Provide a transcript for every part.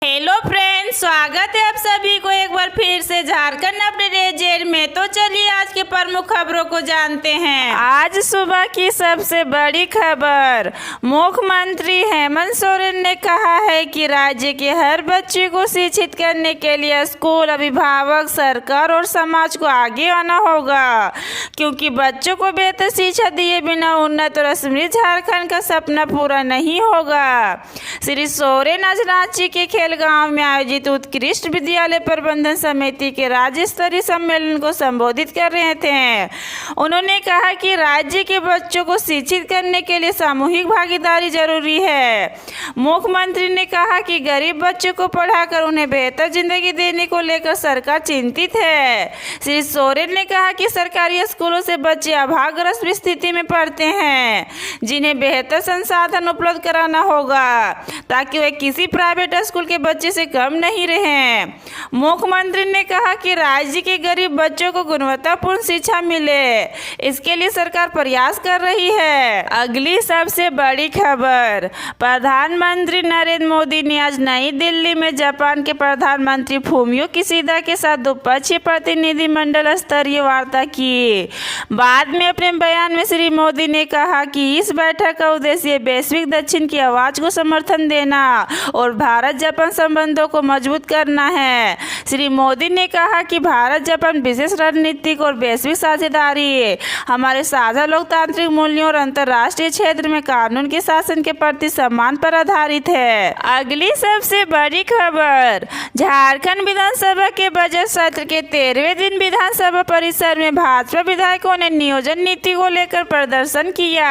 Hello friends, स्वागत है आप सभी को एक बार फिर से झारखंड अपडेट में। तो चलिए आज के प्रमुख खबरों को जानते हैं। आज सुबह की सबसे बड़ी खबर, मुख्यमंत्री हेमंत सोरेन ने कहा है कि राज्य के हर बच्चे को शिक्षित करने के लिए स्कूल, अभिभावक, सरकार और समाज को आगे आना होगा, क्योंकि बच्चों को बेहतर शिक्षा दिए बिना उन्नत और समृद्ध झारखंड का सपना पूरा नहीं होगा। श्री सोरेन आज रांची के गांव में आयोजित उत्कृष्ट विद्यालय प्रबंधन समिति के राज्य स्तरीय सम्मेलन को संबोधित कर रहे थे। उन्होंने कहा कि राज्य के बच्चों को शिक्षित करने के लिए सामूहिक भागीदारी जरूरी है। मुख्यमंत्री ने कहा कि गरीब बच्चों को पढ़ाकर उन्हें बेहतर जिंदगी देने को लेकर सरकार चिंतित है। श्री सोरेन ने कहा कि सरकारी स्कूलों से बच्चे अभावग्रस्त स्थिति में पढ़ते हैं, जिन्हें बेहतर संसाधन उपलब्ध कराना होगा ताकि वे किसी प्राइवेट स्कूल के बच्चे से कम नहीं रहे। मुख्यमंत्री ने कहा कि राज्य के गरीब बच्चों को गुणवत्तापूर्ण शिक्षा मिले, इसके लिए सरकार प्रयास कर रही है। अगली सबसे बड़ी खबर, प्रधानमंत्री नरेंद्र मोदी ने आज नई दिल्ली में जापान के प्रधानमंत्री फूमियो किशिदा के साथ द्विपक्षीय प्रतिनिधिमंडल स्तरीय वार्ता की। बाद में अपने बयान में श्री मोदी ने कहा कि इस बैठक का उद्देश्य वैश्विक दक्षिण की आवाज को समर्थन देना और भारत जापान संबंधों को मजबूत करना है। श्री मोदी ने कहा कि भारत जापान विशेष रणनीतिक और वैश्विक साझेदारी हमारे साझा लोकतांत्रिक मूल्यों और अंतर्राष्ट्रीय क्षेत्र में कानून के शासन के प्रति सम्मान पर आधारित है। अगली सबसे बड़ी खबर, झारखंड विधानसभा के बजट सत्र के 13वें दिन विधानसभा परिसर में भाजपा विधायकों ने नियोजन नीति को लेकर प्रदर्शन किया।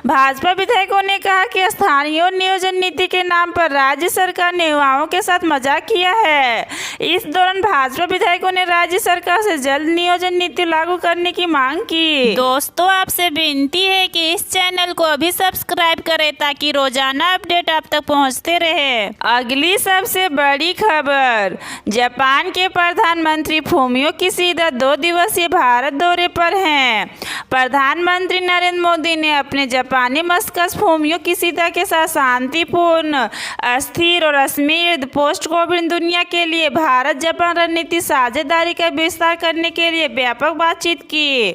भाजपा विधायकों ने कहा कि स्थानीय नियोजन नीति के नाम पर राज्य सरकार ने युवाओं के साथ मजाक किया है। इस दौरान भाजपा विधायकों ने राज्य सरकार से जल्द नियोजन नीति लागू करने की मांग की। दोस्तों, आपसे विनती है कि इस चैनल को अभी सब्सक्राइब करें ताकि रोजाना अपडेट आप तक पहुंचते रहे। अगली सबसे बड़ी खबर, जापान के प्रधानमंत्री फूमियो किशिदा 2 दिवसीय भारत दौरे पर हैं। प्रधानमंत्री नरेंद्र मोदी ने अपने जापानी मस्कस फूमियो किशिदा के साथ शांतिपूर्ण, स्थिर और समृद्ध पोस्ट कोविड दुनिया के लिए भारत जापान रणनीति साझेदारी का विस्तार करने के लिए व्यापक बातचीत की।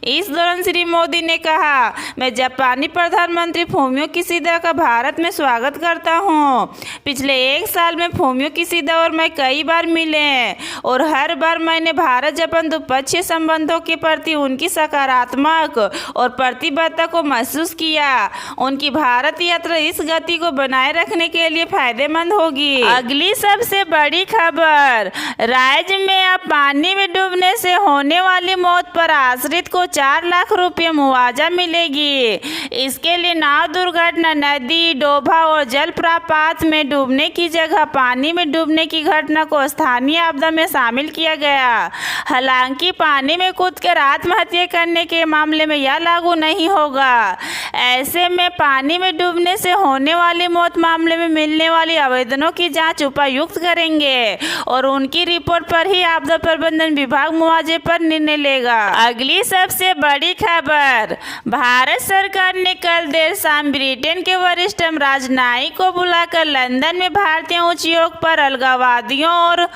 इस दौरान श्री मोदी ने कहा, मैं जापानी प्रधानमंत्री फूमियो किशिदा का भारत में स्वागत करता हूं। पिछले 1 साल में फूमियो किशिदा और मैं कई बार मिले और हर बार मैंने भारत जापान द्विपक्षीय संबंधों के प्रति उनकी सकारात्मक और प्रतिबद्धता को महसूस किया। उनकी भारत यात्रा इस गति को बनाए रखने के लिए फायदेमंद होगी। अगली सबसे बड़ी खबर, राज्य में अब पानी में डूबने से होने वाली मौत पर आश्रित को 4 लाख रुपये मुआवजा मिलेगी। इसके लिए नाव दुर्घटना, नदी, डोभा और जल प्रपात में डूबने की जगह पानी में डूबने की घटना को स्थानीय आपदा में शामिल किया गया। हालांकि पानी में कूदकर आत्महत्या करने के मामले में यह लागू नहीं होगा। ऐसे में पानी में डूबने से होने वाली मौत मामले में मिलने वाली आवेदनों की जांच उपायुक्त करेंगे और उनकी रिपोर्ट पर ही आपदा प्रबंधन विभाग मुआवजे पर निर्णय लेगा। अगली सबसे बड़ी खबर, भारत सरकार ने कल देर शाम ब्रिटेन के वरिष्ठ राजनयिक को बुलाकर लंदन में भारतीय उच्चायोग पर अलगाववादियों और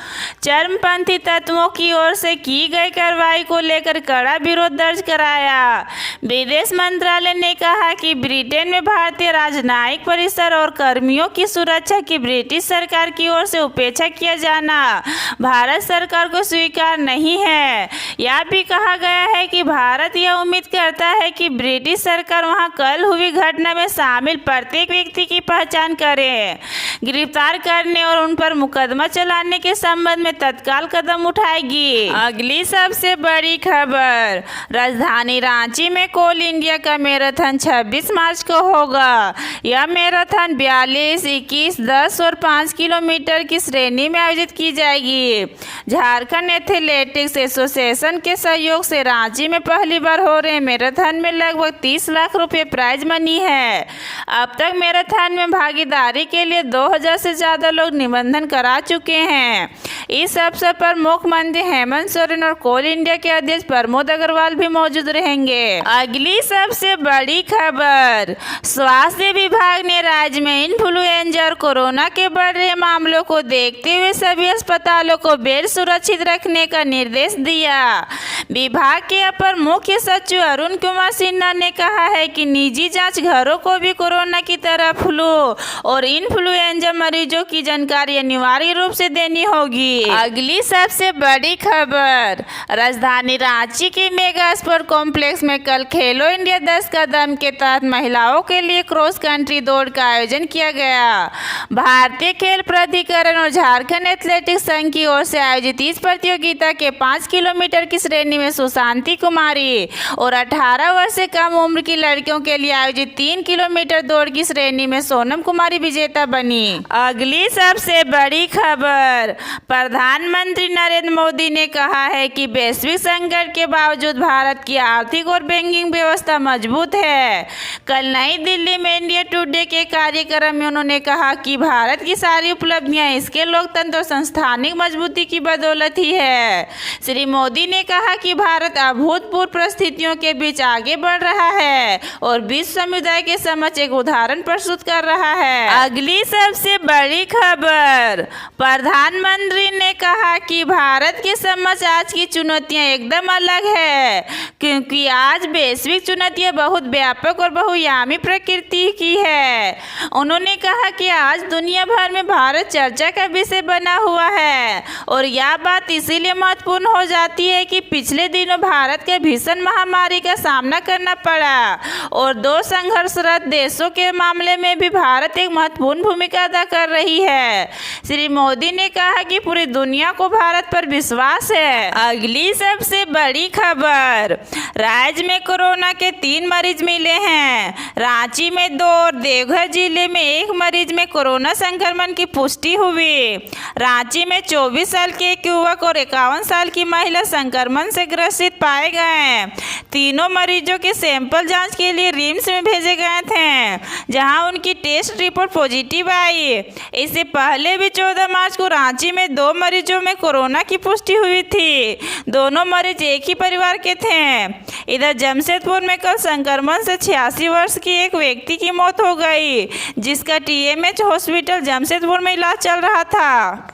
चरमपंथी तत्वों की ओर से की गई कार्रवाई को लेकर कड़ा विरोध दर्ज कराया। विदेश मंत्रालय ने कहा कि ब्रिटेन में भारतीय राजनयिक परिसर और कर्मियों की सुरक्षा की ब्रिटिश सरकार की ओर से उपेक्षा किया जाना भारत सरकार को स्वीकार नहीं है। यह भी कहा गया है कि भारत यह उम्मीद करता है कि ब्रिटिश सरकार वहां कल हुई घटना में शामिल प्रत्येक व्यक्ति की पहचान करे, गिरफ्तार करने और उन पर मुकदमा चलाने के संबंध में तत्काल कदम उठाएगी। अगली सबसे बड़ी खबर, राजधानी रांची में कोल इंडिया का मैराथन 26 मार्च को होगा। यह मैराथन 42, 21, 10 और 5 किलोमीटर की श्रेणी में आयोजित की जाएगी। झारखंड एथलेटिक्स एसोसिएशन के सहयोग से रांची में पहली बार हो रहे मैराथन में लगभग 30 लाख रुपए प्राइज मनी है। अब तक मैराथन में भागीदारी के लिए 2000 से ज्यादा लोग निबंधन करा चुके हैं। इस अवसर पर मुख्यमंत्री हेमंत सोरेन और कोल इंडिया के अध्यक्ष प्रमोद अग्रवाल भी मौजूद रहेंगे। अगली सबसे बड़ी खबर, स्वास्थ्य विभाग ने राज्य में इन्फ्लुएंजा और कोरोना के बढ़ रहे मामलों को देखते हुए सभी अस्पतालों को बेड सुरक्षित रखने का निर्देश दिया। विभाग के अपर मुख्य सचिव अरुण कुमार सिन्हा ने कहा है कि निजी जांच घरों को भी कोरोना की तरह फ्लू और इन्फ्लुएंजा मरीजों की जानकारी अनिवार्य रूप से देनी होगी। अगली सबसे बड़ी खबर, राजधानी रांची के मेगा स्पोर्ट कॉम्प्लेक्स में कल खेलो इंडिया 10 कदम के तहत महिलाओं के लिए क्रॉस कंट्री दौड़ का आयोजन किया गया। भारतीय खेल प्राधिकरण और झारखंड एथलेटिक्स संघ की ओर से आयोजित इस प्रतियोगिता के 5 किलोमीटर की श्रेणी में सुशांति कुमारी और 18 वर्ष से कम उम्र की लड़कियों के लिए आयोजित 3 किलोमीटर दौड़ की श्रेणी में सोनम कुमारी विजेता बनी। अगली सबसे बड़ी खबर, प्रधानमंत्री नरेंद्र मोदी ने कहा है कि वैश्विक संकट के बावजूद भारत की आर्थिक और बैंकिंग व्यवस्था मजबूत है। कल नई दिल्ली में इंडिया टुडे के कार्यक्रम में उन्होंने कहा कि भारत की सारी उपलब्धियां इसके लोकतंत्र और संस्थानिक मजबूती की बदौलत ही है। श्री मोदी ने कहा कि भारत अभूतपूर्व परिस्थितियों के बीच आगे बढ़ रहा है और विश्व समुदाय के समक्ष एक उदाहरण प्रस्तुत कर रहा है। अगली सबसे बड़ी खबर, प्रधानमंत्री ने कहा कि भारत के समक्ष आज की चुनौतियां एकदम अलग है, क्योंकि आज वैश्विक चुनौतियां बहुत व्यापक और बहुआयामी प्रकृति की है। उन्होंने कहा कि आज दुनिया भर में भारत चर्चा का विषय बना हुआ है और यह बात इसीलिए महत्वपूर्ण हो जाती है कि पिछले दिनों भारत के भीषण महामारी का सामना करना पड़ा और 2 संघर्षरत देशों के मामले में भी भारत एक महत्वपूर्ण भूमिका अदा कर रही है। श्री मोदी ने कहा कि पूरी दुनिया को भारत पर विश्वास है। अगली सबसे बड़ी खबर, राज्य में कोरोना के 3 मरीज मिले हैं। रांची में 2 और देवघर जिले में 1 मरीज में कोरोना संक्रमण की पुष्टि हुई। रांची में 24 साल के एक युवक और 51 साल की महिला संक्रमण से ग्रसित पाए गए। तीनों मरीजों के सैंपल जांच के लिए रिम्स में भेजे गए थे, जहां उनकी टेस्ट रिपोर्ट पॉजिटिव आई। इससे पहले भी 14 मार्च को रांची में 2 मरीजों में कोरोना की पुष्टि हुई थी। दोनों मरीज एक ही परिवार के थे। इधर जमशेदपुर में कल संक्रमण से 86 वर्ष की एक व्यक्ति की मौत हो गई, जिसका TMH हॉस्पिटल जमशेदपुर में इलाज चल रहा था।